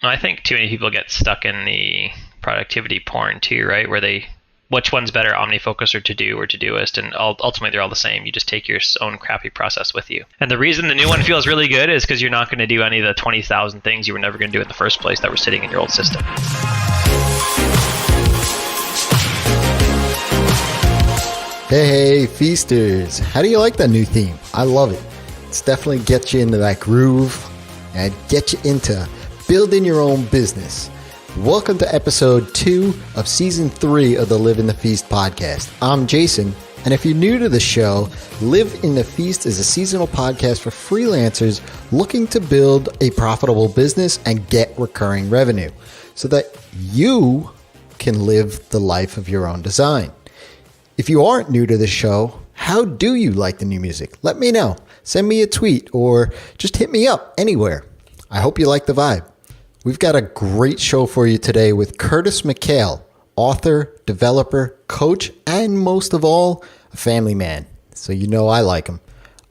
I think too many people get stuck in the productivity porn too, right? Which one's better, OmniFocus or Todoist, and ultimately they're all the same. You just take your own crappy process with you. And the reason the new one feels really good is because you're not going to do any of the 20,000 things you were never going to do in the first place that were sitting in your old system. Hey, Feasters. How do you like that new theme? I love it. It's definitely gets you into that groove and get you into building your own business. Welcome to episode 2 of season 3 of the Live in the Feast podcast. I'm Jason, and if you're new to the show, Live in the Feast is a seasonal podcast for freelancers looking to build a profitable business and get recurring revenue so that you can live the life of your own design. If you aren't new to the show, how do you like the new music? Let me know. Send me a tweet or just hit me up anywhere. I hope you like the vibe. We've got a great show for you today with Curtis McHale, author, developer, coach, and most of all, a family man. So you know I like him.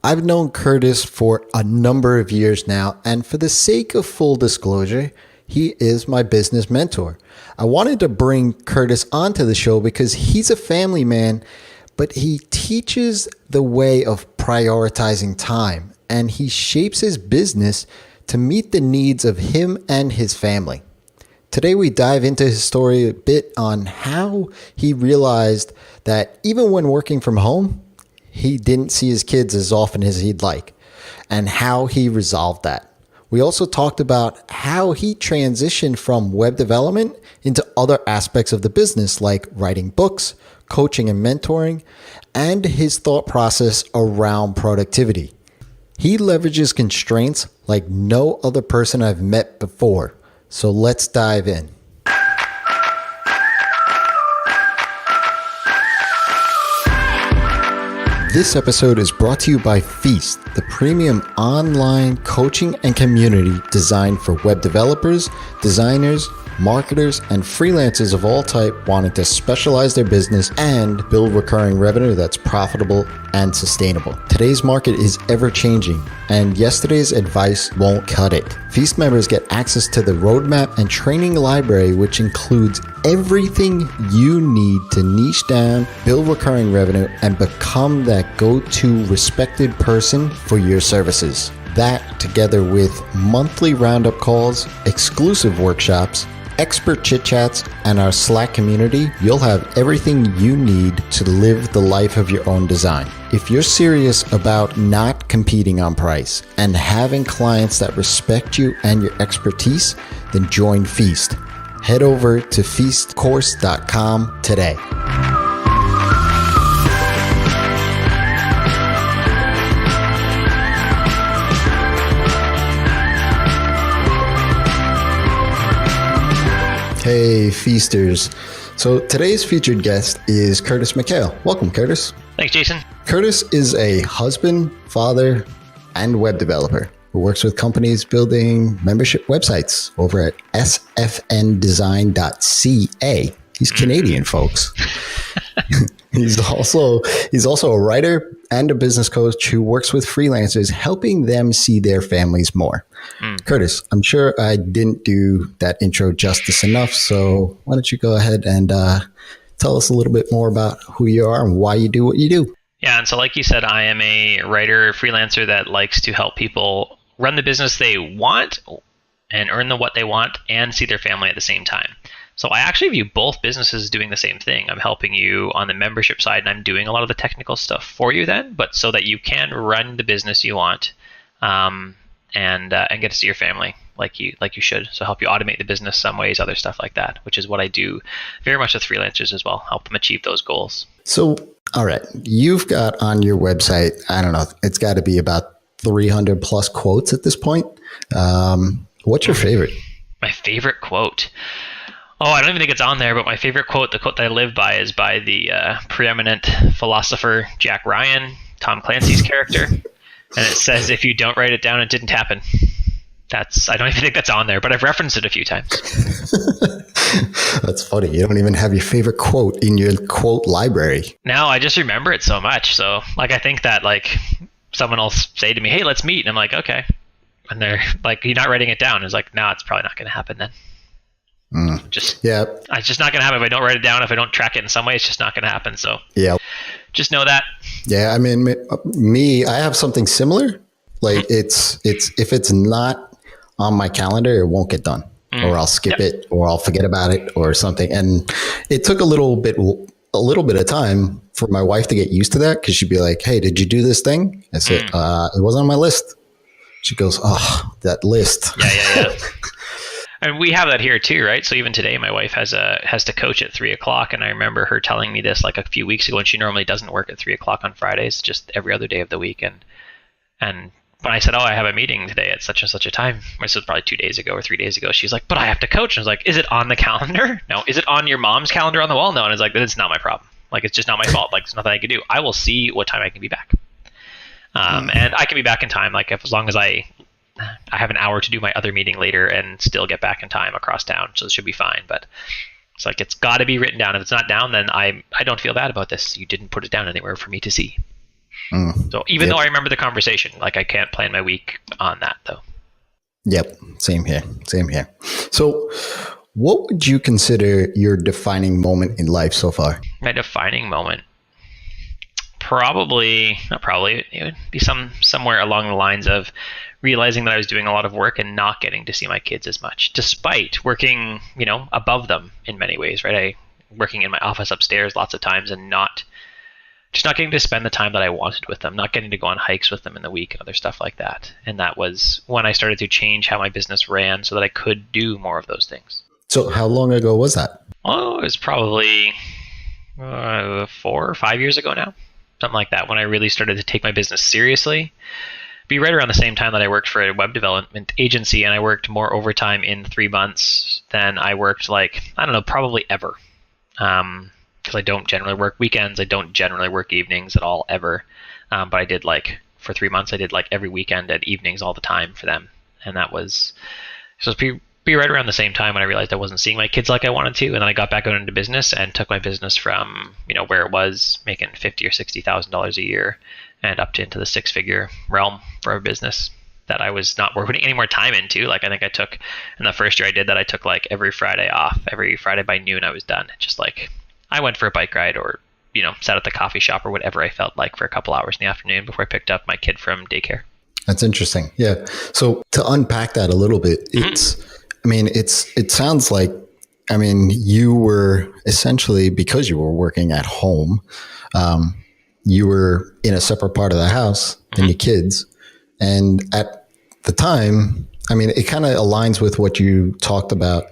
I've known Curtis for a number of years now, and for the sake of full disclosure, he is my business mentor. I wanted to bring Curtis onto the show because he's a family man, but he teaches the way of prioritizing time, and he shapes his business to meet the needs of him and his family. Today we dive into his story a bit on how he realized that even when working from home, he didn't see his kids as often as he'd like, and how he resolved that. We also talked about how he transitioned from web development into other aspects of the business like writing books, coaching and mentoring, and his thought process around productivity. He leverages constraints like no other person I've met before. So let's dive in. This episode is brought to you by Feast, the premium online coaching and community designed for web developers, designers, marketers, and freelancers of all type wanting to specialize their business and build recurring revenue that's profitable and sustainable. Today's market is ever changing, and yesterday's advice won't cut it. Feast members get access to the roadmap and training library, which includes everything you need to niche down, build recurring revenue, and become that go-to respected person for your services. That, together with monthly roundup calls, exclusive workshops, expert chit chats, and our Slack community, you'll have everything you need to live the life of your own design. If you're serious about not competing on price and having clients that respect you and your expertise, then join Feast. Head over to feastcourse.com today. Hey, Feasters. So today's featured guest is Curtis McHale. Welcome, Curtis. Thanks, Jason. Curtis is a husband, father, and web developer who works with companies building membership websites over at SFNDesign.ca. He's Canadian, folks. He's also a writer and a business coach who works with freelancers, helping them see their families more. Curtis, I'm sure I didn't do that intro justice enough, so why don't you go ahead and tell us a little bit more about who you are and why you do what you do. Yeah, and so like you said, I am a writer, freelancer that likes to help people run the business they want and earn what they want and see their family at the same time. So I actually view both businesses doing the same thing. I'm helping you on the membership side, and I'm doing a lot of the technical stuff for you then, but so that you can run the business you want and get to see your family like you should. So help you automate the business some ways, other stuff like that, which is what I do very much with freelancers as well, help them achieve those goals. So, all right, you've got on your website, I don't know, it's got to be about 300 plus quotes at this point. What's your favorite? My favorite quote? Oh, I don't even think it's on there, but my favorite quote, the quote that I live by, is by the preeminent philosopher Jack Ryan, Tom Clancy's character. And it says, if you don't write it down, it didn't happen. I don't even think that's on there, but I've referenced it a few times. That's funny. You don't even have your favorite quote in your quote library. No, I just remember it so much. So I think that someone will say to me, hey, let's meet. And I'm like, okay. And they're like, you're not writing it down. It's like, no, it's probably not going to happen then. Yeah. It's just not going to happen if I don't write it down. If I don't track it in some way, it's just not going to happen. So Yeah. just know that. Yeah. I mean, me, I have something similar. Like it's if it's not on my calendar, it won't get done, or I'll skip it, or I'll forget about it, or something. And it took a little bit of time for my wife to get used to that, because she'd be like, "Hey, did you do this thing?" I said, "It wasn't on my list." She goes, "Oh, that list." Yeah. And we have that here too, right? So even today, my wife has to coach at 3:00, and I remember her telling me this like a few weeks ago, and she normally doesn't work at 3:00 on Fridays, just every other day of the week. And when I said, "Oh, I have a meeting today at such and such a time," this was probably 2 days ago or 3 days ago, she's like, "But I have to coach." And I was like, "Is it on the calendar? No. Is it on your mom's calendar on the wall? No." And it's like, "It's not my problem. Like, it's just not my fault. Like, there's nothing I can do. I will see what time I can be back." And I can be back in time, like as long as I have an hour to do my other meeting later and still get back in time across town, so it should be fine. But it's like, it's got to be written down. If it's not down, then I don't feel bad about this. You didn't put it down anywhere for me to see. So even though I remember the conversation, like I can't plan my week on that though. Yep. Same here. So what would you consider your defining moment in life so far? My defining moment, it would be somewhere along the lines of realizing that I was doing a lot of work and not getting to see my kids as much, despite working, above them in many ways, right? Working in my office upstairs lots of times and not getting to spend the time that I wanted with them, not getting to go on hikes with them in the week and other stuff like that. And that was when I started to change how my business ran so that I could do more of those things. So how long ago was that? Oh, it was probably 4 or 5 years ago now, something like that, when I really started to take my business seriously. Be right around the same time that I worked for a web development agency, and I worked more overtime in 3 months than I worked, probably ever. Because I don't generally work weekends. I don't generally work evenings at all, ever. But I did for 3 months, I did every weekend and evenings all the time for them. And that was supposed to be right around the same time when I realized I wasn't seeing my kids like I wanted to. And then I got back out into business and took my business from, where it was making $50,000 or $60,000 a year and up into the 6-figure realm for a business that I was not putting any more time into. I think I took, in the first year I did that, I took every Friday off. Every Friday by noon I was done. Just I went for a bike ride or, sat at the coffee shop or whatever I felt like for a couple hours in the afternoon before I picked up my kid from daycare. That's interesting. Yeah. So to unpack that a little bit, it sounds like, you were essentially, because you were working at home, you were in a separate part of the house than your kids. And at the time, it kind of aligns with what you talked about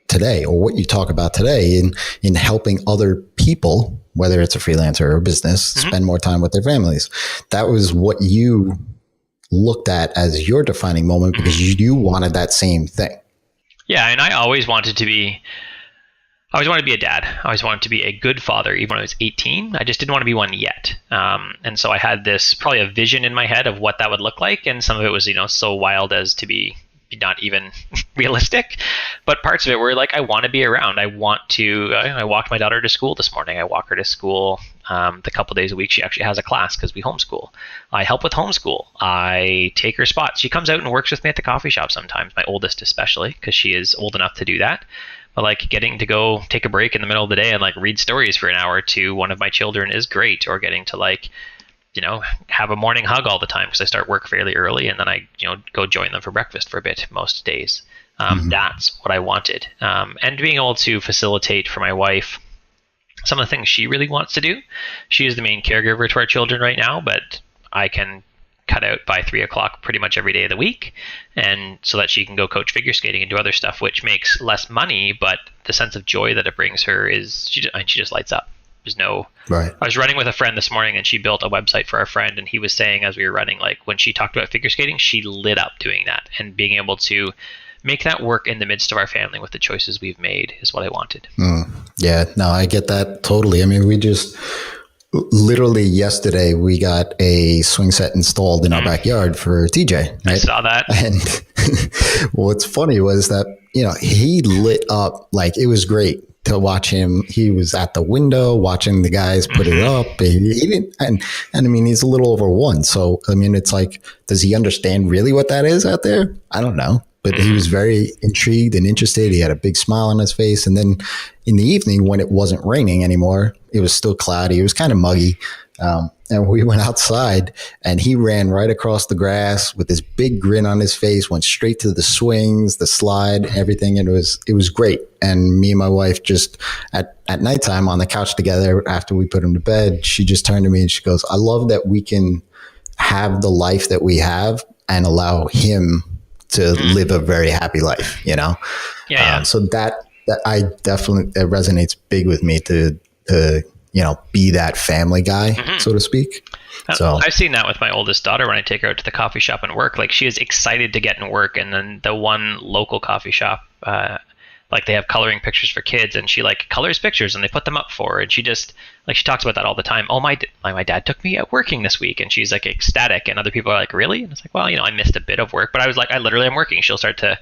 today, or what you talk about today in helping other people, whether it's a freelancer or a business, spend more time with their families. That was what you looked at as your defining moment, because you wanted that same thing. Yeah. And I always wanted to be a dad. I always wanted to be a good father, even when I was 18. I just didn't want to be one yet. And so I had probably a vision in my head of what that would look like. And some of it was, so wild as to be not even realistic. But parts of it were I want to be around. I walked my daughter to school this morning. I walk her to school the couple days a week. She actually has a class because we homeschool. I help with homeschool. I take her spots. She comes out and works with me at the coffee shop sometimes, my oldest especially, because she is old enough to do that. But getting to go take a break in the middle of the day and read stories for an hour to one of my children is great. Or getting to have a morning hug all the time, because I start work fairly early and then I go join them for breakfast for a bit most days. That's what I wanted. And being able to facilitate for my wife some of the things she really wants to do. She is the main caregiver to our children right now, but I can cut out by 3:00 pretty much every day of the week, and so that she can go coach figure skating and do other stuff, which makes less money, but the sense of joy that it brings her is she just lights up. There's no right. I was running with a friend this morning, and she built a website for our friend, and he was saying as we were running, when she talked about figure skating, she lit up doing that, and being able to make that work in the midst of our family with the choices we've made is what I wanted. Yeah, no, I get that totally. We just literally yesterday we got a swing set installed in our backyard for TJ. Right? I saw that. And what's funny was that, he lit up, it was great. to watch him. He was at the window watching the guys put it up. He didn't, and I mean, he's a little over one. So, I mean, it's like, does he understand really what that is out there? I don't know. But he was very intrigued and interested. He had a big smile on his face. And then in the evening, when it wasn't raining anymore, it was still cloudy. It was kind of muggy. And we went outside and he ran right across the grass with this big grin on his face, went straight to the swings, the slide, everything. And it was great. And me and my wife just at nighttime on the couch together after we put him to bed, she just turned to me and she goes, I love that we can have the life that we have and allow him to live a very happy life, you know? Yeah. So that I definitely, it resonates big with me to you know, be that family guy, so to speak. So I've seen that with my oldest daughter when I take her out to the coffee shop and work. Like, she is excited to get in work, and then the one local coffee shop, like, they have coloring pictures for kids, and she like colors pictures and they put them up for her, and she just like, she talks about that all the time. Oh, my dad took me out working this week, and she's like ecstatic, and other people are like, really? And it's like, well, you know, I missed a bit of work, but I was like, I literally am working. She'll start to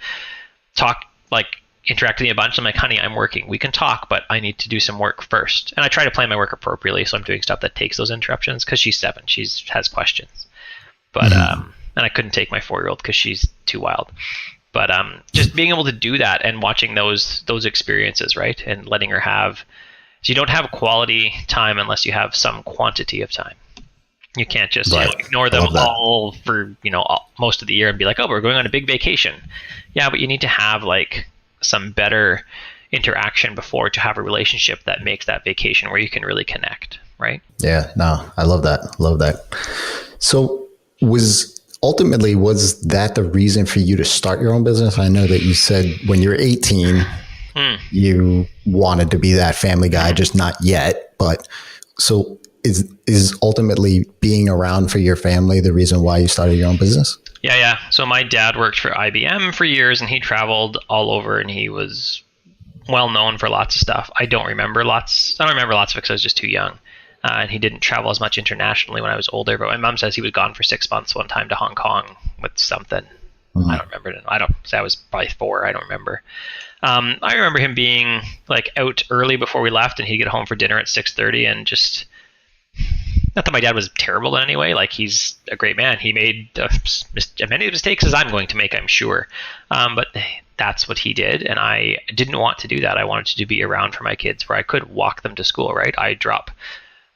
talk, like, interact with me a bunch. I'm like, honey, I'm working. We can talk, but I need to do some work first. And I try to plan my work appropriately, so I'm doing stuff that takes those interruptions, because she's 7. She has questions. But and I couldn't take my 4-year-old because she's too wild. But just being able to do that and watching those experiences, right? And letting her have, so you don't have quality time unless you have some quantity of time. You can't just ignore them all for, most of the year and be like, oh, we're going on a big vacation. Yeah, but you need to have like some better interaction before to have a relationship that makes that vacation where you can really connect, right? Yeah, no, I love that. Love that. So was that the reason for you to start your own business? I know that you said when you're 18, you wanted to be that family guy, just not yet. But so is ultimately being around for your family the reason why you started your own business? Yeah. So my dad worked for IBM for years, and he traveled all over, and he was well known for lots of stuff. I don't remember lots of it because I was just too young. And he didn't travel as much internationally when I was older, but my mom says he was gone for 6 months one time to Hong Kong with something. I don't remember. I was probably 4. I don't remember. I remember him being like out early before we left, and he'd get home for dinner at 6:30, and just, not that my dad was terrible in any way. Like, he's a great man. He made as many mistakes as I'm going to make, I'm sure. But that's what he did, and I didn't want to do that. I wanted to be around for my kids where I could walk them to school, right? I drop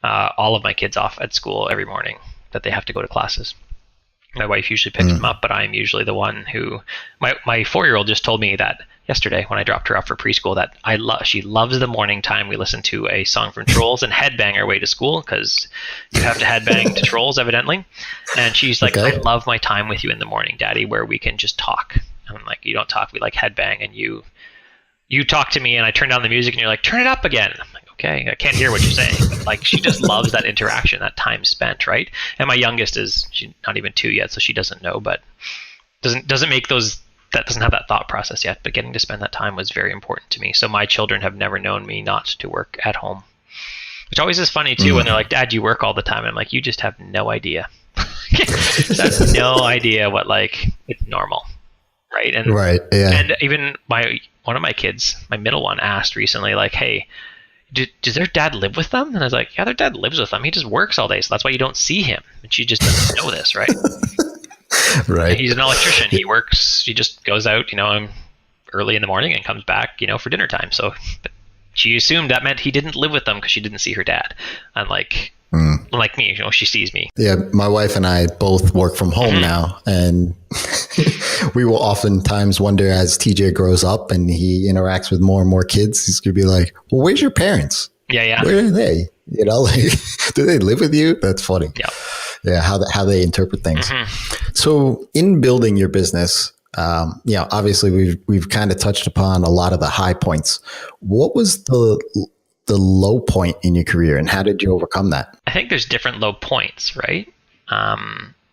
all of my kids off at school every morning that they have to go to classes. My wife usually picks them up, but I'm usually the one who, my 4-year-old just told me that yesterday when I dropped her off for preschool that she loves the morning time. We listen to a song from Trolls and headbang our way to school, because you have to headbang to Trolls evidently. And she's like, okay. I love my time with you in the morning, Daddy, where we can just talk. And I'm like, you don't talk, we like headbang, and you talk to me, and I turn down the music and you're like, turn it up again. I'm like, okay, I can't hear what you're saying. But like, she just loves that interaction, that time spent, right? And my youngest she's not even 2 yet, so she doesn't know, but doesn't make those, that doesn't have that thought process yet. But getting to spend that time was very important to me. So my children have never known me not to work at home, which always is funny too, when they're like, Dad, you work all the time. And I'm like, you just have no idea. That's no idea what, like, it's normal. Right. And right. Yeah. And even one of my kids, my middle one, asked recently, like, hey, does their dad live with them? And I was like, yeah, their dad lives with them. He just works all day, so that's why you don't see him. And she just doesn't know this, right? Right. And he's an electrician. He works. He just goes out, early in the morning and comes back, for dinner time. So she assumed that meant he didn't live with them because she didn't see her dad. Unlike me, she sees me. Yeah, my wife and I both work from home now, and we will oftentimes wonder, as TJ grows up and he interacts with more and more kids, he's gonna be like, well, where's your parents? Yeah. Where are they? Like, do they live with you? That's funny. Yeah, how they interpret things. So in building your business, obviously we've kind of touched upon a lot of the high points. What was the low point in your career, and how did you overcome that? I think there's different low points, right?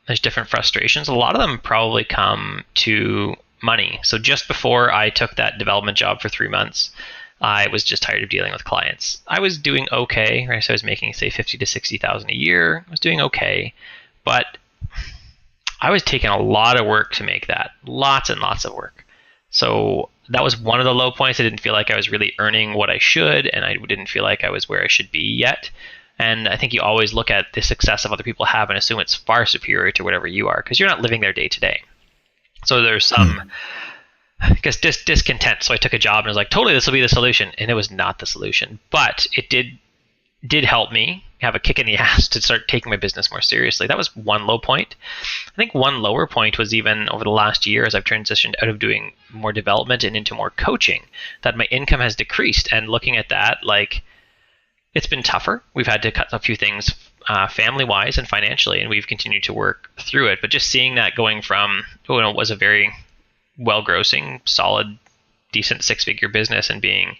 There's different frustrations. A lot of them probably come to money. So just before I took that development job for 3 months, I was just tired of dealing with clients. I was doing okay, right? So I was making, say, $50,000 to $60,000 a year. I was doing okay, but I was taking a lot of work to make that. Lots and lots of work. So that was one of the low points. I didn't feel like I was really earning what I should, and I didn't feel like I was where I should be yet. And I think you always look at the success of other people have and assume it's far superior to whatever you are, because you're not living their day to day. So there's some, I guess, discontent. So I took a job and I was like, totally, this will be the solution. And it was not the solution. But it did help me have a kick in the ass to start taking my business more seriously. That was one low point. I think one lower point was even over the last year, as I've transitioned out of doing more development and into more coaching, that my income has decreased. And looking at that, like, it's been tougher. We've had to cut a few things family-wise and financially, and we've continued to work through it. But just seeing that going from, it was a very well-grossing, solid, decent six-figure business and being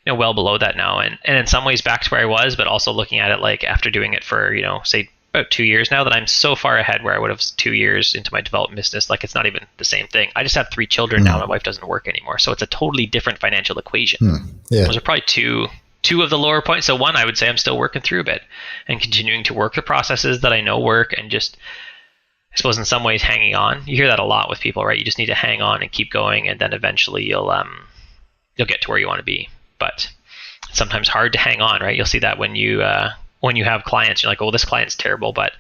well below that now, and in some ways back to where I was, but also looking at it like after doing it for, say about 2 years now, that I'm so far ahead where I would have 2 years into my development business. Like, it's not even the same thing. I just have 3 children now. My wife doesn't work anymore. So it's a totally different financial equation. Yeah. Those are probably two of the lower points. So one, I would say I'm still working through a bit and continuing to work the processes that I know work, and just, I suppose in some ways, hanging on. You hear that a lot with people, right? You just need to hang on and keep going, and then eventually you'll get to where you want to be. But it's sometimes hard to hang on, right? You'll see that when you have clients, you're like, oh, this client's terrible, but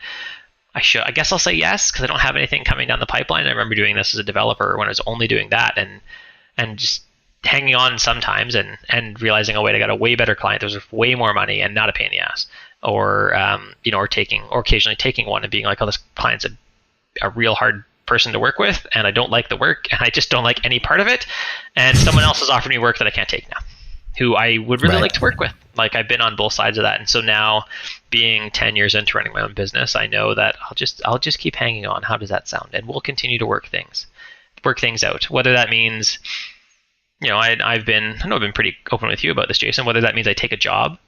I guess I'll say yes because I don't have anything coming down the pipeline. I remember doing this as a developer when I was only doing that, and just hanging on sometimes and realizing, oh wait, I got a way better client. There's way more money and not a pain in the ass. Or occasionally taking one and being like, oh, this client's a real hard person to work with, and I don't like the work, and I just don't like any part of it. And someone else has offered me work that I can't take now, who I would really like to work with. Like, I've been on both sides of that. And so now, being 10 years into running my own business, I know that I'll just keep hanging on. How does that sound? And we'll continue to work things out. Whether that means, I've been pretty open with you about this, Jason, whether that means I take a job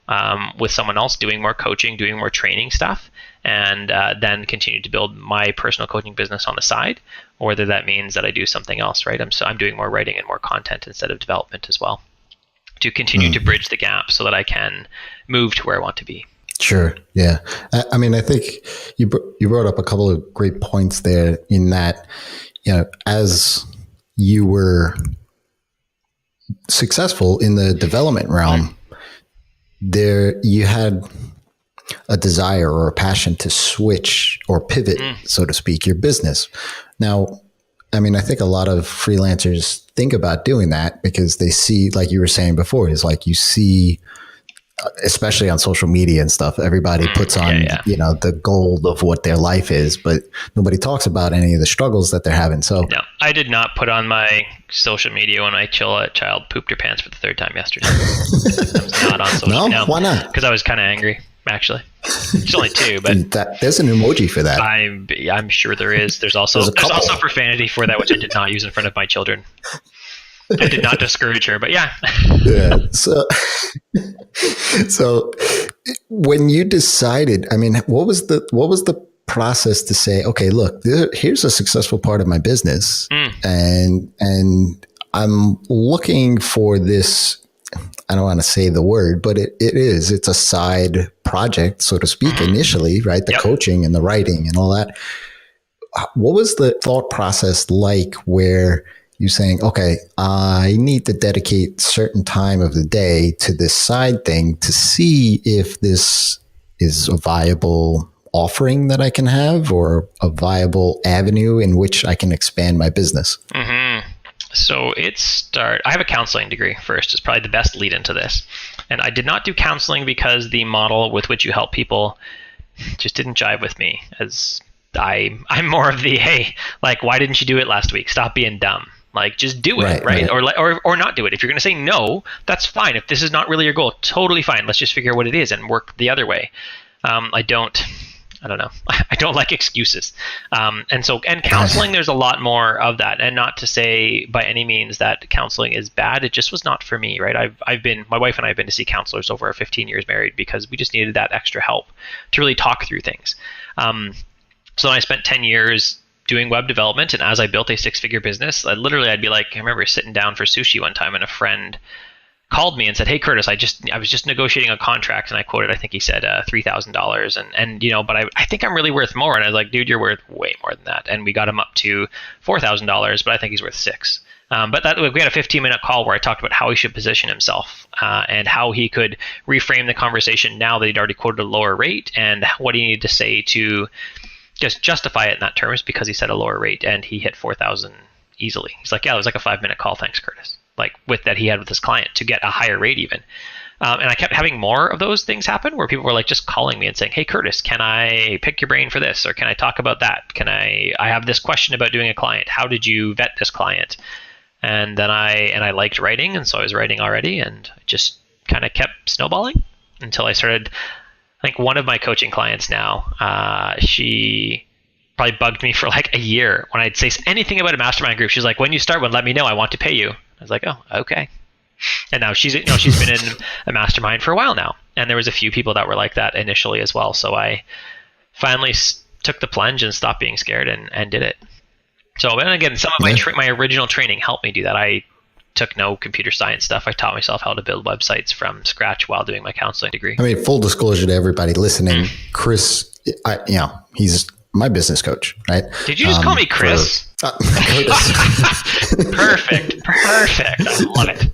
with someone else doing more coaching, doing more training stuff, and then continue to build my personal coaching business on the side, or whether that means that I do something else, right? I'm doing more writing and more content instead of development as well, to continue to bridge the gap so that I can move to where I want to be. Sure. Yeah. I mean, I think you brought up a couple of great points there in that, as you were successful in the development realm, there you had a desire or a passion to switch or pivot, so to speak, your business. Now, I mean, I think a lot of freelancers think about doing that because they see, like you were saying before, is like you see, especially on social media and stuff, everybody puts on, the goal of what their life is, but nobody talks about any of the struggles that they're having. So no, I did not put on my social media when my child pooped her pants for the third time yesterday. I was not on social media. No, why not? Because I was kind of angry, actually. It's only 2, but there's an emoji for that. I'm sure there is. There's also profanity for that, which I did not use in front of my children. I did not discourage her, but yeah. Yeah. So when you decided, I mean, what was the process to say, okay, look, here's a successful part of my business, and I'm looking for this. I don't want to say the word, but it's a side project, so to speak, initially, right? The coaching and the writing and all that. What was the thought process like where you're saying, okay, I need to dedicate certain time of the day to this side thing to see if this is a viable offering that I can have or a viable avenue in which I can expand my business? So I have a counseling degree first. It's probably the best lead into this. And I did not do counseling because the model with which you help people just didn't jive with me, as I'm more of the, hey, like, why didn't you do it last week? Stop being dumb. Like, just do it, right? Or not do it. If you're going to say no, that's fine. If this is not really your goal, totally fine. Let's just figure out what it is and work the other way. I don't know. I don't like excuses. And counseling, there's a lot more of that. And not to say by any means that counseling is bad. It just was not for me, right? My wife and I have been to see counselors over our 15 years married because we just needed that extra help to really talk through things. So I spent 10 years doing web development, and as I built a 6-figure business, I'd be like, I remember sitting down for sushi one time, and a friend called me and said, "Hey Curtis, I was just negotiating a contract," and I quoted, I think he said $3,000, and but I think I'm really worth more. And I was like, dude, you're worth way more than that. And we got him up to $4,000, but I think he's worth $6,000. But we had a 15-minute call where I talked about how he should position himself and how he could reframe the conversation now that he'd already quoted a lower rate, and what he needed to say to just justify it in that terms because he said a lower rate, and he hit 4,000 easily. He's like, yeah, it was like a 5-minute call. Thanks, Curtis. Like with that he had with his client to get a higher rate even. And I kept having more of those things happen where people were like just calling me and saying, hey, Curtis, can I pick your brain for this? Or can I talk about that? I have this question about doing a client. How did you vet this client? And then I liked writing. And so I was writing already, and it just kind of kept snowballing until I started. I think one of my coaching clients now, she probably bugged me for like a year when I'd say anything about a mastermind group. She's like, when you start one, let me know. I want to pay you. I was like, oh, okay. And now she's been in a mastermind for a while now. And there was a few people that were like that initially as well. So I finally took the plunge and stopped being scared and did it. So, and again, some of my original training helped me do that. I took no computer science stuff. I taught myself how to build websites from scratch while doing my counseling degree. I mean, full disclosure to everybody listening, Chris, he's my business coach, right? Did you just call me Chris? Perfect. I love it.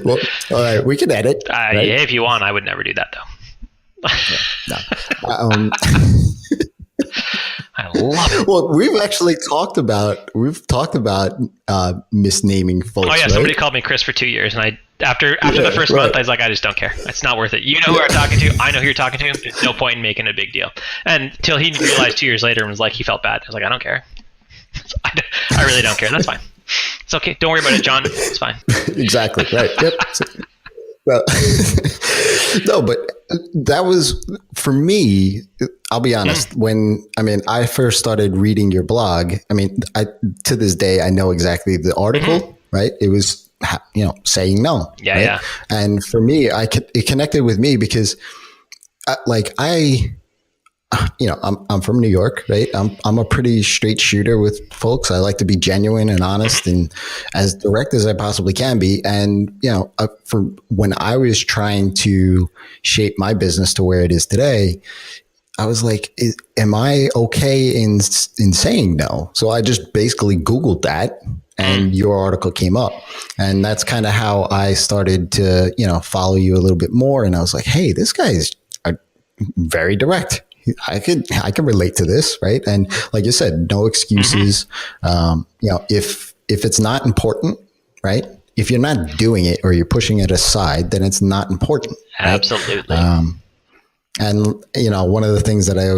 Well, all right, we can edit. Right? Yeah, if you want. I would never do that though. No. I love it. Well, we've actually talked about misnaming folks. Oh yeah, right? Somebody called me Chris for 2 years, and after the first month, I was like, I just don't care. It's not worth it. You know who I'm talking to. I know who you're talking to. There's no point in making a big deal. And until he realized 2 years later and was like, he felt bad. I was like, I don't care. I really don't care. That's fine. It's okay. Don't worry about it, John. It's fine. Exactly. Right. Yep. Well, no, but that was for me. I'll be honest. When I first started reading your blog, to this day, I know exactly the article. Right? It was saying no. Yeah. Right? Yeah. And for me, it connected with me because, I'm from New York, right? I'm a pretty straight shooter with folks. I like to be genuine and honest and as direct as I possibly can be. And, for when I was trying to shape my business to where it is today, I was like, am I okay in saying no? So I just basically Googled that and your article came up. And that's kind of how I started to, follow you a little bit more. And I was like, hey, this guy is very direct. I can relate to this, right? And like you said, no excuses. If it's not important, right? If you're not doing it or you're pushing it aside, then it's not important. Right? Absolutely. And one of the things that I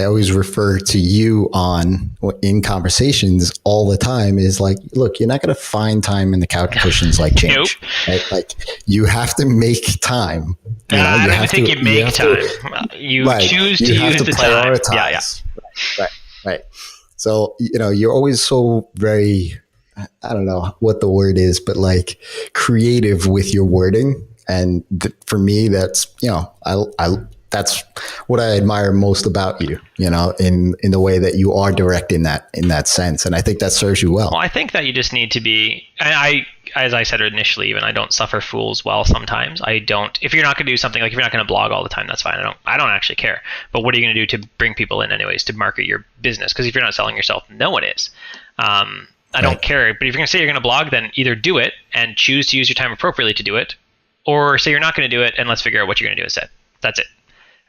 always refer to you on in conversations all the time is like, look, you're not going to find time in the couch cushions like change. Nope. Right? Like you have to make time. I don't even think you make time. You choose to use the time. Yeah. Right. So you're always so very, I don't know what the word is, but like creative with your wording. And for me, that's that's what I admire most about you, in the way that you are direct in that sense. And I think that serves you well. Well, I think that you just need to be, as I said initially, even I don't suffer fools well sometimes. I don't, if you're not going to do something, like if you're not going to blog all the time, that's fine. I don't actually care. But what are you going to do to bring people in anyways, to market your business? Because if you're not selling yourself, no one is. I don't care. But if you're going to say you're going to blog, then either do it and choose to use your time appropriately to do it, or say you're not going to do it and let's figure out what you're going to do instead. That's it.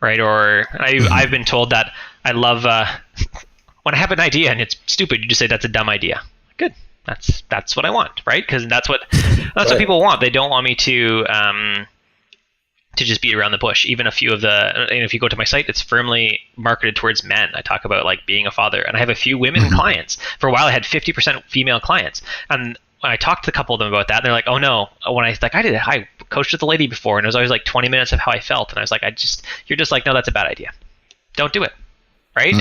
Right? Or I've been told that I love when I have an idea and it's stupid, you just say that's a dumb idea. Good. That's what I want, right? Because that's what people want. They don't want me to just beat around the bush. Even a few of if you go to my site, it's firmly marketed towards men. I talk about like being a father, and I have a few women clients. For a while, I had 50% female clients, and when I talked to a couple of them about that, they're like, "Oh no!" When I coached with a lady before, and it was always like 20 minutes of how I felt, and I was like, "You're just like, no, that's a bad idea. Don't do it." Right?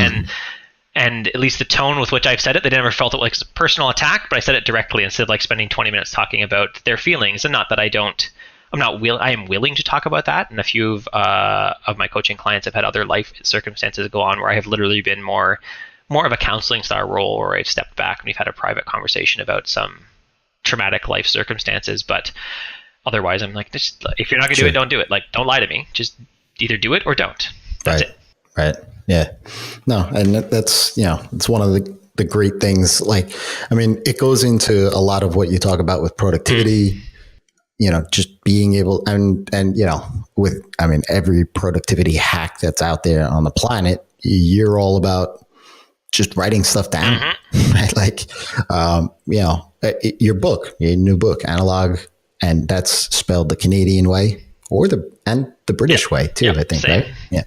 And at least the tone with which I've said it, they never felt it like a personal attack, but I said it directly instead of like spending 20 minutes talking about their feelings. And not that I am willing to talk about that. And a few of my coaching clients have had other life circumstances go on where I have literally been more of a counseling style role, where I've stepped back and we've had a private conversation about some traumatic life circumstances. But otherwise, I'm like, if you're not going to do it, don't do it. Like, don't lie to me. Just either do it or don't. That's it. Right. Yeah. No, and that's, it's one of the the great things. Like, I mean, it goes into a lot of what you talk about with productivity, just being able and, with, I mean, every productivity hack that's out there on the planet, you're all about just writing stuff down, right? Like, your book, your new book, Analog, and that's spelled the Canadian way or the British way too, I think, same. right? Yeah.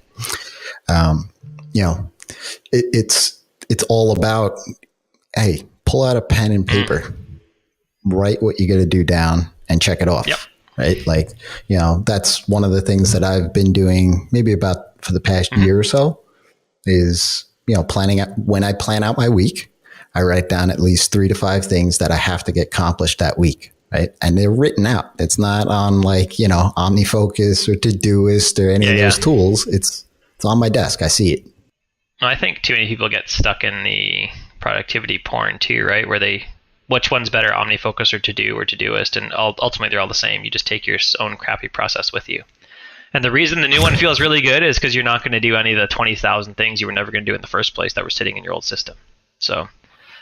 It's all about, hey, pull out a pen and paper, write what you got to do down and check it off. Yep. Right. Like, that's one of the things that I've been doing maybe about for the past year or so is, planning out when I plan out my week, I write down at least 3 to 5 things that I have to get accomplished that week. Right. And they're written out. It's not on like, OmniFocus or Todoist or any of those tools. It's on my desk. I see it. Well, I think too many people get stuck in the productivity porn too, right? Where which one's better, OmniFocus or Todoist, and ultimately they're all the same. You just take your own crappy process with you. And the reason the new one feels really good is because you're not going to do any of the 20,000 things you were never going to do in the first place that were sitting in your old system. So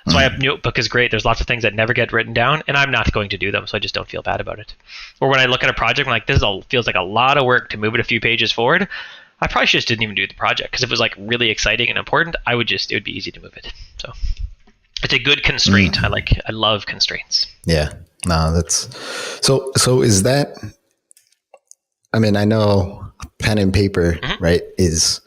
that's why a notebook is great. There's lots of things that never get written down, and I'm not going to do them, so I just don't feel bad about it. Or when I look at a project, I'm like, feels like a lot of work to move it a few pages forward. I probably just didn't even do the project, because if it was like really exciting and important, it would be easy to move it. So it's a good constraint. I love constraints. Yeah. No, that's so is that, I mean, I know pen and paper, right, is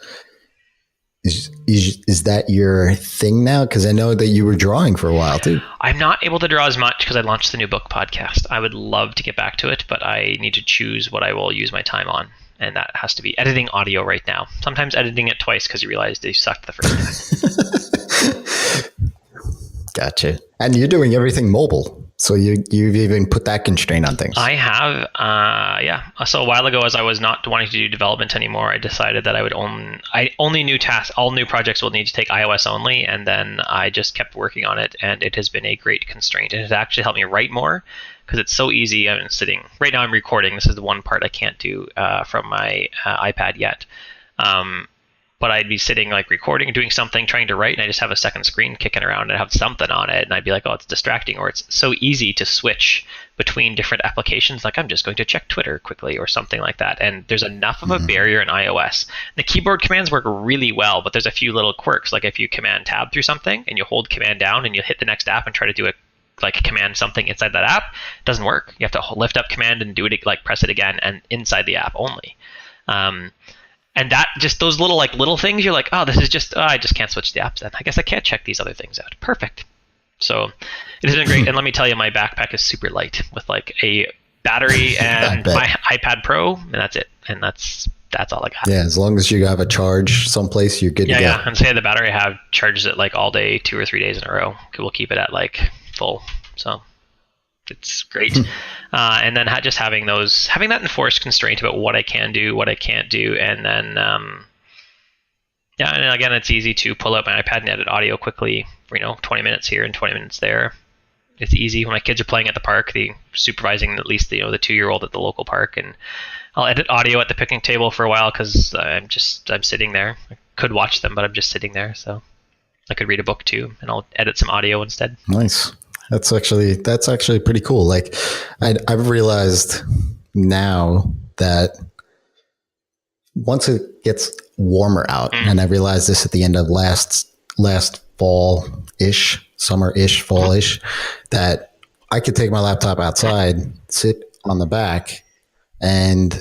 that your thing now? Because I know that you were drawing for a while too. I'm not able to draw as much because I launched the new book podcast. I would love to get back to it, but I need to choose what I will use my time on. And that has to be editing audio right now. Sometimes editing it twice because you realize they sucked the first time. Gotcha. And you're doing everything mobile. So you've even put that constraint on things. I have, yeah. So a while ago, as I was not wanting to do development anymore, I decided that only new tasks, all new projects will need to take iOS only. And then I just kept working on it, and it has been a great constraint. It has actually helped me write more because it's so easy. I'm sitting, right now I'm recording. This is the one part I can't do from my iPad yet. But I'd be sitting like recording, doing something, trying to write, and I just have a second screen kicking around and have something on it, and I'd be like, oh, it's distracting, or it's so easy to switch between different applications, like I'm just going to check Twitter quickly or something like that. And there's enough of a barrier in iOS. The keyboard commands work really well, but there's a few little quirks, like if you command tab through something and you hold command down and you hit the next app and try to do it, like command something inside that app, it doesn't work. You have to lift up command and do it, like press it again and inside the app only. And that, just those little things, you're like, oh, this is just, I just can't switch the apps then. I guess I can't check these other things out. Perfect. So it has been great. And let me tell you, my backpack is super light with like a battery and my iPad Pro, and that's it. And that's all I got. Yeah, as long as you have a charge someplace, you're good to go. Yeah, and say the battery I have charges it like all day, 2 or 3 days in a row. We'll keep it at like full. So it's great. And then just having that enforced constraint about what I can do, what I can't do. And then, and again, it's easy to pull up my iPad and edit audio quickly, 20 minutes here and 20 minutes there. It's easy when my kids are playing at the park, supervising at least the 2-year-old at the local park, and I'll edit audio at the picnic table for a while because I'm sitting there. I could watch them, but I'm just sitting there. So I could read a book too, and I'll edit some audio instead. Nice. That's actually pretty cool. Like I've realized now that once it gets warmer out, and I realized this at the end of last fall-ish, summer-ish, fall-ish, that I could take my laptop outside, sit on the back, and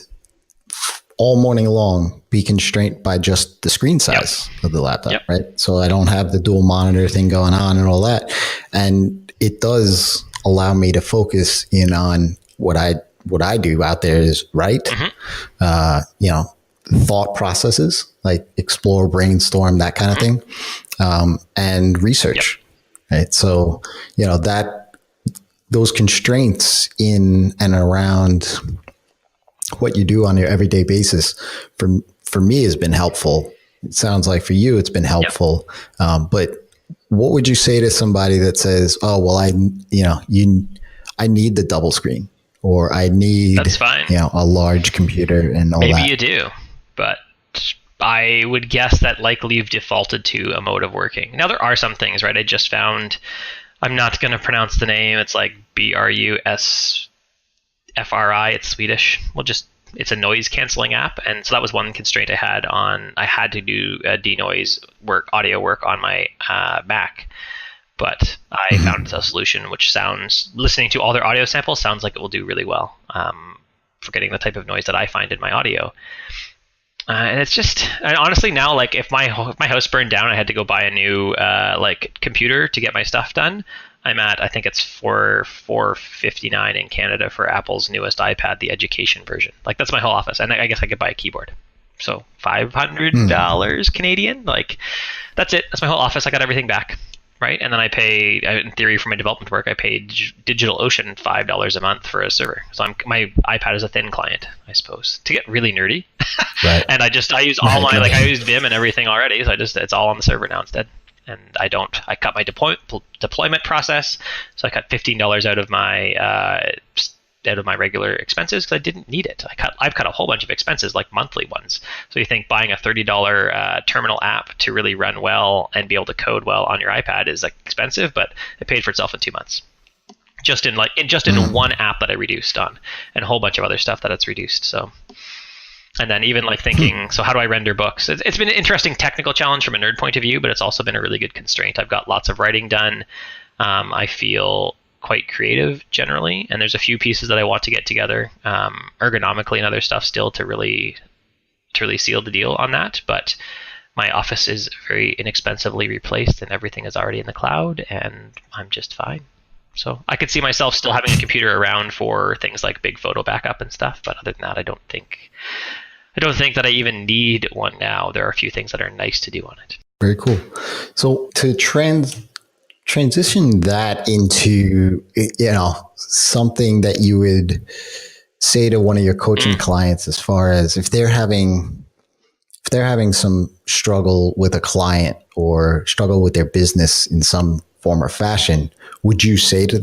all morning long be constrained by just the screen size of the laptop, right? So I don't have the dual monitor thing going on and all that. And it does allow me to focus in on what I do out there is write, thought processes, like explore, brainstorm, that kind of thing, and research, right? So, those constraints in and around what you do on your everyday basis for me has been helpful. It sounds like for you, it's been helpful. But what would you say to somebody that says, oh, well, I need the double screen, or I need, that's fine. A large computer and all Maybe that. you do, but I would guess that likely you've defaulted to a mode of working. Now, there are some things, right? I just found, I'm not going to pronounce the name. It's like BRUSFRI. It's Swedish. It's a noise canceling app. And so that was one constraint I had on, I had to do denoise work, audio work on my Mac. But I found a solution which sounds, listening to all their audio samples, sounds like it will do really well for getting the type of noise that I find in my audio. And it's just, and honestly now, like if my house burned down, I had to go buy a new computer to get my stuff done. I'm at, I think it's $459 in Canada for Apple's newest iPad, the education version. Like that's my whole office, and I guess I could buy a keyboard. So $500 Canadian, like that's it. That's my whole office. I got everything back. Right, and then I pay, in theory, for my development work, I pay DigitalOcean $5 a month for a server. So my iPad is a thin client, I suppose, to get really nerdy. Right. And I use all my, like I use Vim and everything already, so it's all on the server now instead. And I cut my deployment process, so I cut $15 out of my regular expenses because I didn't need it. I've cut a whole bunch of expenses, like monthly ones. So you think buying a $30 terminal app to really run well and be able to code well on your iPad is like expensive, but it paid for itself in 2 months. Just in one app that I reduced on, and a whole bunch of other stuff that it's reduced. So, and then even like thinking, so how do I render books? It's been an interesting technical challenge from a nerd point of view, but it's also been a really good constraint. I've got lots of writing done. I feel quite creative generally, and there's a few pieces that I want to get together ergonomically and other stuff still to really seal the deal on that. But my office is very inexpensively replaced, and everything is already in the cloud, and I'm just fine. So I could see myself still having a computer around for things like big photo backup and stuff, but other than that, I don't think that I even need one now. There are a few things that are nice to do on it. Very cool. So to transition that into, something that you would say to one of your coaching clients, as far as if they're having some struggle with a client or struggle with their business in some form or fashion, would you say to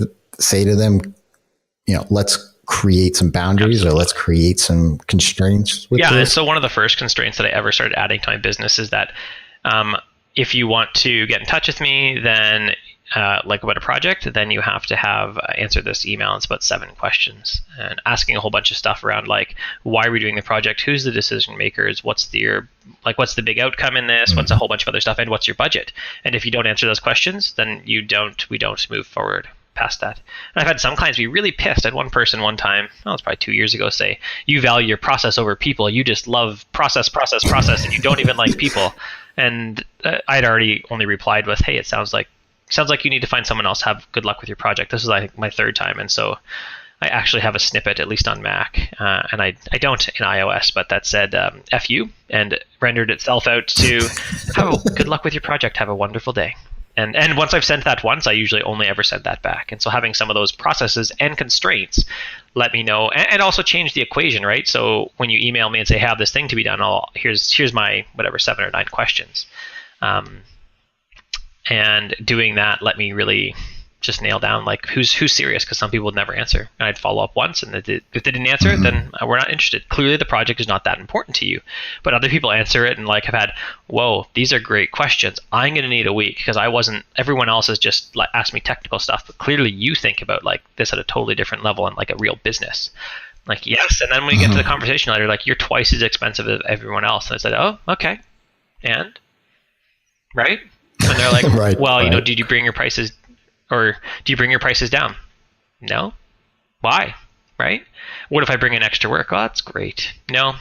them, let's create some boundaries or let's create some constraints with this? And so one of the first constraints that I ever started adding to my business is that if you want to get in touch with me, then like about a project, then you have to have answer this email. It's about 7 questions and asking a whole bunch of stuff around like, why are we doing the project? Who's the decision makers? What's the big outcome in this? What's a whole bunch of other stuff? And what's your budget? And if you don't answer those questions, then we don't move forward past that. And I've had some clients be really pissed at one person one time, it's probably 2 years ago, say, you value your process over people. You just love process, and you don't even like people. And I'd already only replied with, hey, it sounds like you need to find someone else. Have good luck with your project. This is, I think, my 3rd time. And so I actually have a snippet, at least on Mac, and I don't in iOS, but that said F you, and rendered itself out to good luck with your project. Have a wonderful day. And once I've sent that once, I usually only ever send that back. And so having some of those processes and constraints let me know, and also change the equation, right? So when you email me and say, hey, I have this thing to be done, here's my whatever 7 or 9 questions. And doing that let me really just nail down like who's serious, because some people would never answer, and I'd follow up once, and if they didn't answer, then we're not interested. Clearly the project is not that important to you. But other people answer it and like have had, whoa, these are great questions. I'm going to need a week because everyone else has just like asked me technical stuff, but clearly you think about like this at a totally different level and like a real business. Like, yes. And then when you get to the conversation later, like, you're twice as expensive as everyone else. And I said, oh, okay. And right. And they're like, right. Did you bring your prices, or do you bring your prices down? No. Why? Right? What if I bring in extra work? Oh, that's great. No.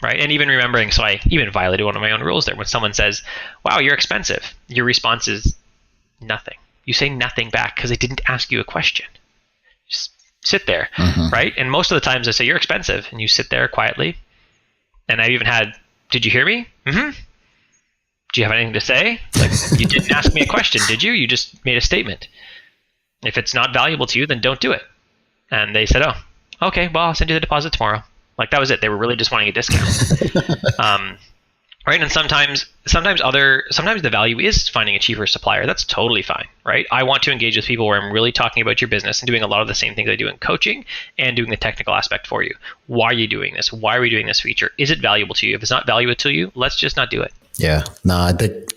Right? And even remembering, so I even violated one of my own rules there. When someone says, wow, you're expensive, your response is nothing. You say nothing back because they didn't ask you a question. Just sit there, right? And most of the times I say, you're expensive, and you sit there quietly. And I've even had, did you hear me? Do you have anything to say? Like, you didn't ask me a question, did you? You just made a statement. If it's not valuable to you, then don't do it. And they said, oh, okay, well, I'll send you the deposit tomorrow. Like, that was it. They were really just wanting a discount. right? And sometimes the value is finding a cheaper supplier. That's totally fine, right? I want to engage with people where I'm really talking about your business and doing a lot of the same things I do in coaching and doing the technical aspect for you. Why are you doing this? Why are we doing this feature? Is it valuable to you? If it's not valuable to you, let's just not do it. Yeah, no, I think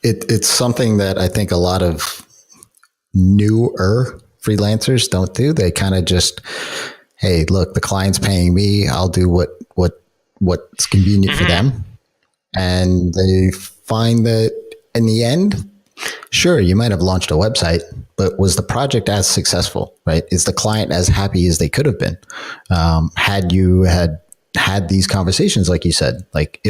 it's something that I think a lot of newer freelancers don't do. They kind of just, hey, look, the client's paying me. I'll do what's convenient for them. And they find that in the end, sure, you might have launched a website, but was the project as successful, right? Is the client as happy as they could have been? Had you had these conversations, like you said,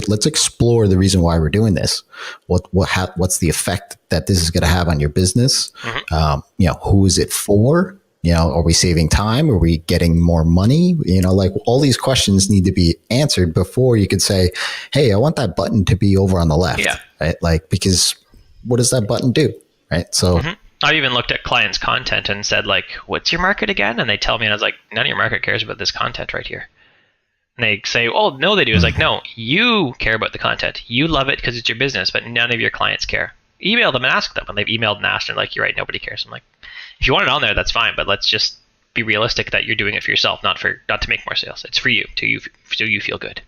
let's explore the reason why we're doing this. What's the effect that this is going to have on your business? Who is it for? Are we saving time? Are we getting more money? All these questions need to be answered before you could say, hey, I want that button to be over on the left. Yeah. Right? Because what does that button do? Right. So I've even looked at clients' content and said, what's your market again? And they tell me, and I was like, none of your market cares about this content right here. And they say, oh, no, they do. It's like, no, you care about the content. You love it because it's your business, but none of your clients care. Email them and ask them. When they've emailed and asked, and you're right, nobody cares. I'm like, if you want it on there, that's fine, but let's just be realistic that you're doing it for yourself, not to make more sales. It's for you, so you feel good.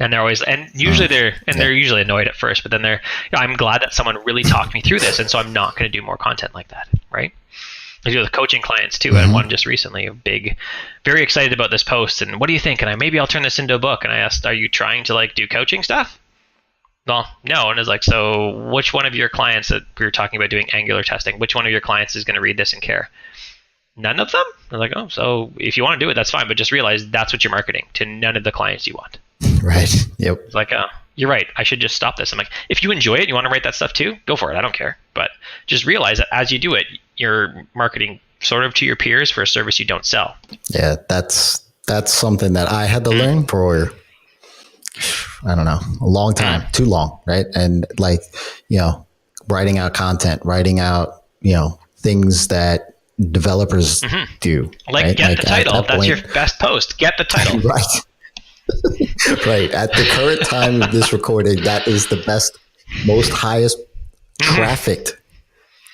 And they're always, and usually they're usually annoyed at first, but then I'm glad that someone really talked me through this, and so I'm not going to do more content like that, right? I do with coaching clients too. I had one just recently, very excited about this post, and what do you think? And maybe I'll turn this into a book. And I asked, are you trying to do coaching stuff? Well, no. And it's so which one of your clients that we were talking about doing Angular testing, which one of your clients is going to read this and care? None of them? I was like, oh, so if you want to do it, that's fine. But just realize that's what you're marketing to none of the clients you want. Right. Yep. It's you're right. I should just stop this. I'm like, if you enjoy it, you want to write that stuff too, go for it. I don't care. But just realize that as you do it, you're marketing sort of to your peers for a service you don't sell. Yeah, that's something that I had to learn for, I don't know, a long time, too long, right? And writing out content, writing out, things that developers do. Right? Get the title. That's your best post. Get the title. Right. Right. At the current time of this recording, that is the most highest trafficked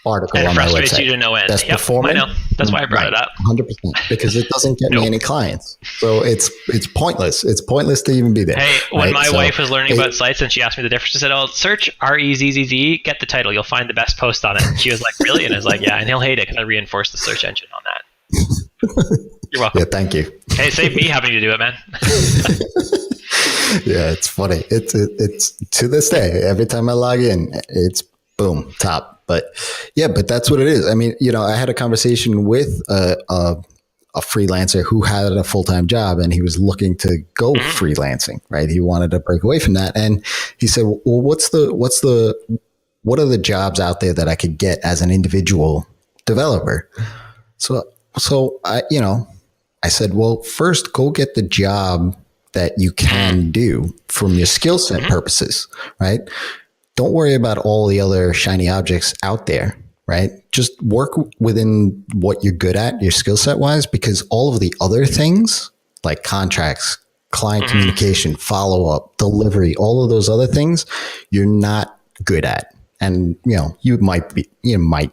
article on my website. It frustrates you to no end. Best performing. I know. That's why I brought it up. 100%. Because it doesn't get me any clients. So it's pointless. It's pointless to even be there. Hey, when my wife was learning about sites and she asked me the difference, I said, search REZZZ, get the title. You'll find the best post on it. And she was like, really? And I was like, yeah. And he'll hate it because I reinforced the search engine on that. You're welcome. Yeah, thank you. Hey, save me having to do it, man. Yeah, it's funny. It's to this day, every time I log in, it's boom, top. But that's what it is. I mean, I had a conversation with a freelancer who had a full-time job and he was looking to go freelancing, right? He wanted to break away from that. And he said, well, what are the jobs out there that I could get as an individual developer? So I said, well, first go get the job that you can do from your skill set purposes, right? Don't worry about all the other shiny objects out there, right? Just work within what you're good at, your skill set wise, because all of the other things like contracts, client communication, follow up, delivery, all of those other things, you're not good at. And, you might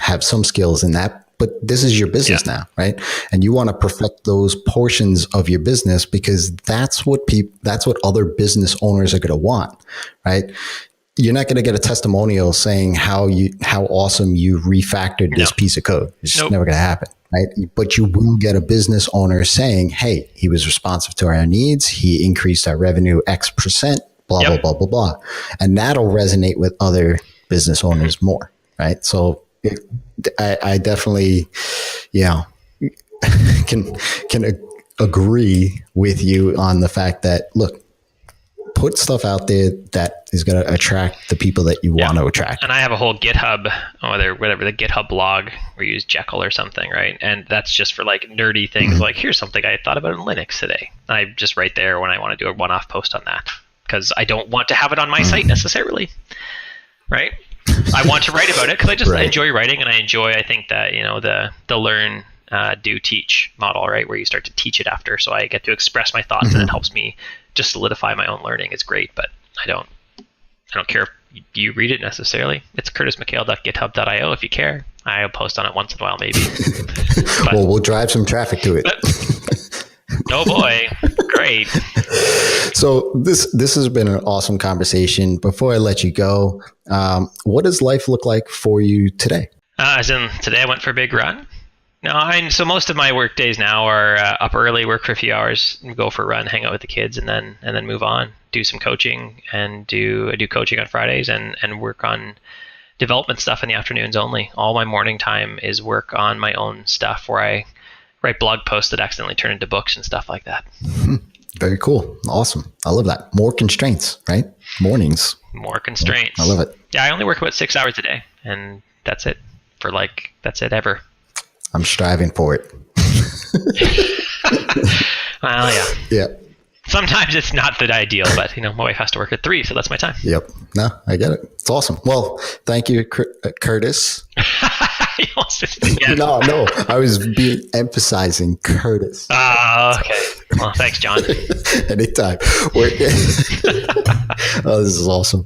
have some skills in that, but this is your business now, right? And you want to perfect those portions of your business because that's what other business owners are going to want, right? You're not going to get a testimonial saying how awesome you refactored this piece of code. It's just never going to happen, right? But you will get a business owner saying, hey, he was responsive to our needs. He increased our revenue X%, blah, blah, blah, blah, blah. And that'll resonate with other business owners more, right? So I definitely, can agree with you on the fact that, look, put stuff out there that is going to attract the people that you want to attract. And I have a whole GitHub, whatever the GitHub blog, we use Jekyll or something, right? And that's just for nerdy things. Here's something I thought about in Linux today. I just write there when I want to do a one-off post on that because I don't want to have it on my site necessarily, right? I want to write about it because I just enjoy writing, and I think that the learn, do, teach model, right, where you start to teach it after. So I get to express my thoughts, and it helps me just solidify my own learning. It's great, but I don't care if you read it necessarily. It's curtismchale.github.io if you care. I'll post on it once in a while, maybe. Well, we'll drive some traffic to it. Oh boy, great. So this has been an awesome conversation. Before I let you go, what does life look like for you today? As in today, I went for a big run. No, so most of my work days now are up early, work for a few hours, go for a run, hang out with the kids, and then move on. Do some coaching, and I do coaching on Fridays, and work on development stuff in the afternoons only. All my morning time is work on my own stuff, where I write blog posts that accidentally turn into books and stuff like that. Very cool. Awesome. I love that. More constraints, right? Mornings. More constraints. I love it. Yeah, I only work about 6 hours a day, and that's it that's it ever. I'm striving for it. Well, yeah. Yeah. Sometimes it's not the ideal, but my wife has to work at 3, so that's my time. Yep. No, I get it. It's awesome. Well, thank you, Curtis. No, I was emphasizing Curtis. Okay. Well, thanks, John. Anytime. Oh, this is awesome.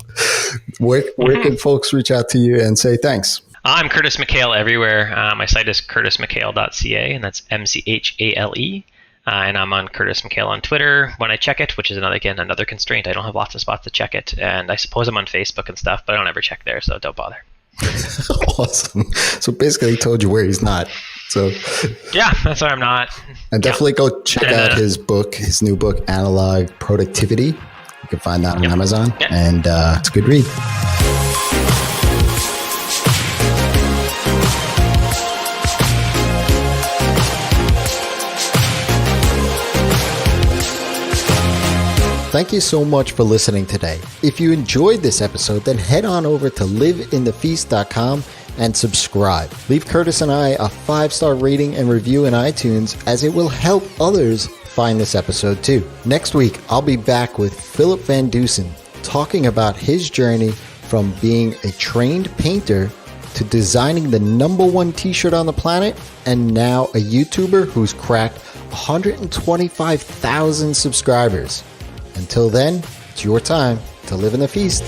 Where can folks reach out to you and say thanks? I'm Curtis McHale everywhere. My site is curtismchale.ca, and that's MCHALE. And I'm on Curtis McHale on Twitter when I check it, which is another constraint. I don't have lots of spots to check it. And I suppose I'm on Facebook and stuff, but I don't ever check there, so don't bother. Awesome. So basically he told you where he's not. So yeah, that's where I'm not. And definitely go check out his new book, Analog Productivity. You can find that on Amazon. Yep. And it's a good read. Thank you so much for listening today. If you enjoyed this episode, then head on over to liveinthefeast.com and subscribe. Leave Curtis and I a 5-star rating and review in iTunes, as it will help others find this episode too. Next week, I'll be back with Philip Van Dusen talking about his journey from being a trained painter to designing the #1 t-shirt on the planet, and now a YouTuber who's cracked 125,000 subscribers. Until then, it's your time to live in the feast.